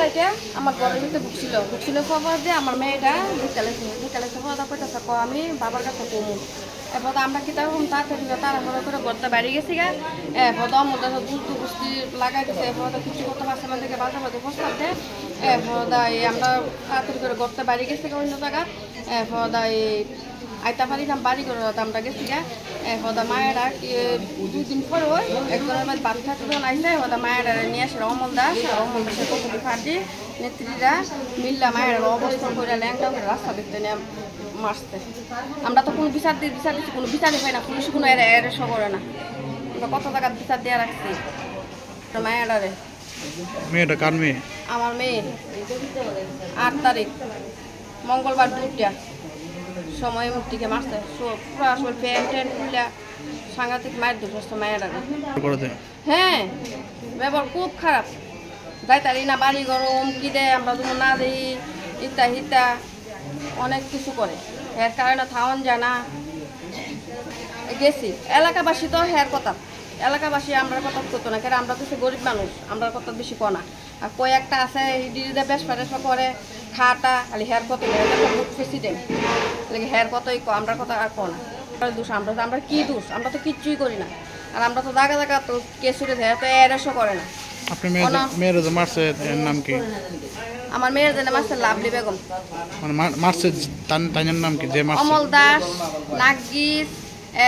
এটা আমার ঘরের ভিতরে ঢুকছিল খবর যে আমার মেয়েটা বিকালে কথা কইতেছে আমি বাবার কাছে কমু এরপর আমরা কি তাড়াতাড়ি তাড়াহুড়ো করে ঘরটা বাড়ি গেছি গা এরপর আমাদের দুধ বস্তি লাগাই দিচ্ছে এরপর কিছু করতে পারছে না থেকে বাজার বাজার প্রস্তাব দেয় এরপর আমরা তাড়াতাড়ি করে ঘরটা বাড়ি গেছি গা অন্য জায়গা এরপর আইতা পারি বাড়ি করে আমরা গেছি গা এরপর মায়েরা 2 দিন পরে ওই একজনের মাঝে বাচ্চা যখন আইসে ওদের মায়েরা নিয়ে আসে অমল দাসের কপুরি ফাটি নেত্রীরা মিল্লা মায়ের অবস্থান করে ল্যাংটা করে রাস্তা দেখতে নিয়ে মারছে আমরা তো কোনো বিচার দিচ্ছি কোনো বিচারই পাই না পুলিশ কোনো এরেস্টও করে না আমরা কত টাকা বিচার দিয়ে রাখছি মায়েরারে মেয়েটা কার মেয়ে আমার মেয়ে 8 তারিখ মঙ্গলবার 2টা সময় মুক্তিকে মারছে পুরো আসলে প্যান্ট খুলে সাংঘাতিক মায়ের দুঃস্থ মায়েরারে হ্যাঁ ব্যবহার খুব খারাপ যাইতারি না বাড়ি গরম কি দেয় আমরা যেমন না দিই ইত্যা অনেক কিছু করে এর কারণে থাউন জানা গেছি এলাকাবাসী তো হের কথা এলাকাবাসী আমরা কথা করতো না কারণ আমরা তো গরিব মানুষ আমরা কথা বেশি কনা আর কয়েকটা আছে দিদিদের বেশ ফেরেসা করে খাটা খালি হের কত প্রেসিডেন্ট হের কতই আমরা কথা আর কনা দোষ আমরা কি দোষ আমরা তো কিচ্ছুই করি না আর আমরা তো জায়গা তো কেস উঠে দেয় তো এরেস্টও করে না আপনি মেয়ের যে মারছে এর নাম কি আমার মেয়ের নাম আছে লাভলি বেগম মানে মারছে তার নাম কি যে মারছে অমল দাস নাগিস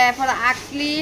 এরপর আকলি